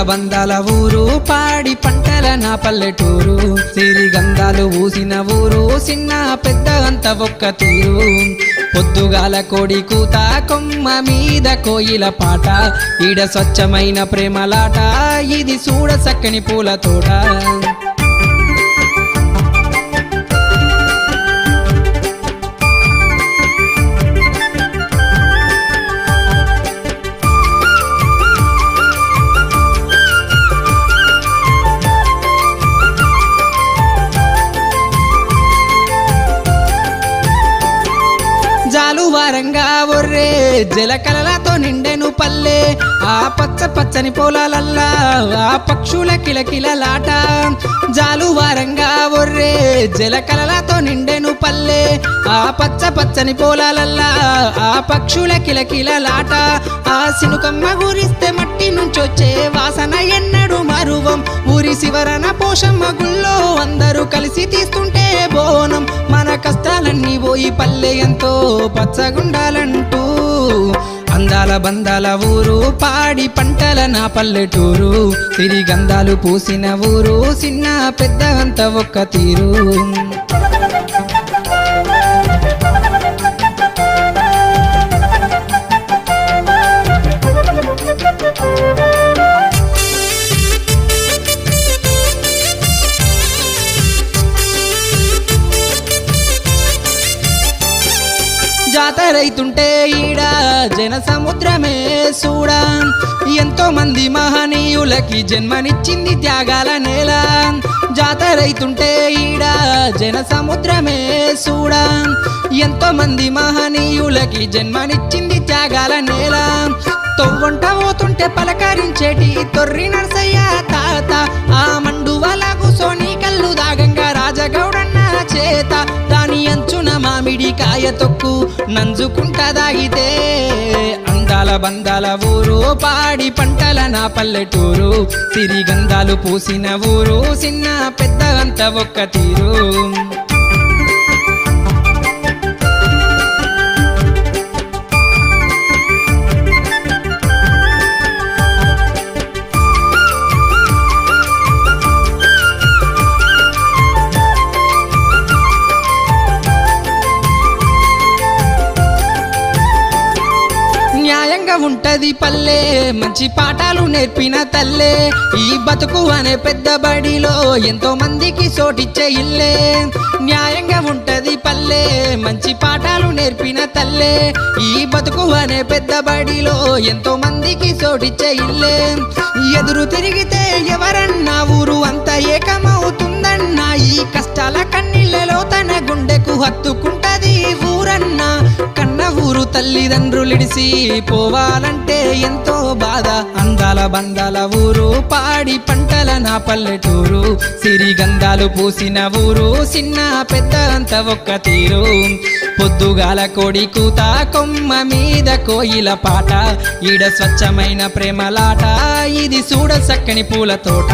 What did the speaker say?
బందాల ఊరు పాడి పంటల నా పల్లెటూరు సిరిగంధాలు ఊసిన ఊరు చిన్న పెద్ద అంత ఒక్క తీరు పొద్దుగాల కోడి కూత కొమ్మ మీద కోయిల పాట ఈడ స్వచ్ఛమైన ప్రేమలాట ఇది చూడ చక్కని పూల తోట జాలువారంగా ఒర్రే జలకలలతో నిండెను పల్లె ఆ పచ్చ పచ్చని పొలాలల్లా ఆ పక్షుల కిలకిలలాట జాలువారంగా ఒర్రే జలకలలతో నిండెను పల్లె ఆ పచ్చ పచ్చని పొలాలల్లా ఆ పక్షుల కిలకిలలాట ఆ సినుకమ్మ గురిస్తే మట్టి నుంచొచ్చే వాసన ఎన్నడు మరువం ఊరి శివరన పోషమ్మ గుళ్ళో అందరూ కలిసి తీస్తుంటే బోనం మన కష్టాలన్నీ పోయి పల్లె ఎంతో పచ్చగుండాలంటూ అందాల బందాల ఊరు పాడి పంటల నా పల్లెటూరు సిరిగంధాలు పూసిన ఊరు చిన్న పెద్ద అంత ఒక్క తీరు జాతరైతుంటే ఈడ జన సముద్రమే చూడా ఎంతో మంది మహనీయులకి జన్మనిచ్చింది త్యాగాల నేల జాతరైతుంటే ఈడ జన సముద్రమే చూడా ఎంతో మంది మహనీయులకి జన్మనిచ్చింది త్యాగాల నేల తొవ్వంట పోతుంటే పలకరించేటి తొర్రి నరసయ్య తాత ఆ మండువల కూసోని కళ్ళు దాగంగా రాజగౌడన్న చేత దాని అంచున మామిడి కాయ తొక్కు నంజుకుంటా దాగితే అందాల బందాల ఊరు పాడి పంటల నా పల్లెటూరు సిరిగంధాలు పూసిన ఊరు చిన్న పెద్ద అంత ఒక్క తీరు ఉంటది పల్లె మంచి పాఠాలు నేర్పిన తల్లే ఈ బతుకు అనే పెద్ద బడిలో ఎంతో మందికి చోటిచ్చే ఇల్లే న్యాయంగా ఉంటది పల్లె మంచి పాఠాలు నేర్పిన తల్లే ఈ బతుకు అనే పెద్ద బడిలో ఎంతో మందికి చోటిచ్చే ఇల్లే ఎదురు తిరిగితే ఎవరన్నా ఊరు అంత ఏకమవుతుందన్నా ఈ కష్టాల కన్నీళ్ళలో తన గుండెకు హత్తుకుంటది ఊరన్నా కన్న ఊరు తల్లిదండ్రులిడిసి పోవాలంటే ఎంతో బాధ అందాల బందాల ఊరు పాడి పంటల నా పల్లెటూరు సిరిగంధాలు పూసిన ఊరు చిన్న పెద్ద అంత ఒక్క తీరు పొద్దుగాల కోడి కూత కొమ్మ మీద కోయిల పాట ఈడ స్వచ్ఛమైన ప్రేమలాట ఇది చూడ చక్కని పూల తోట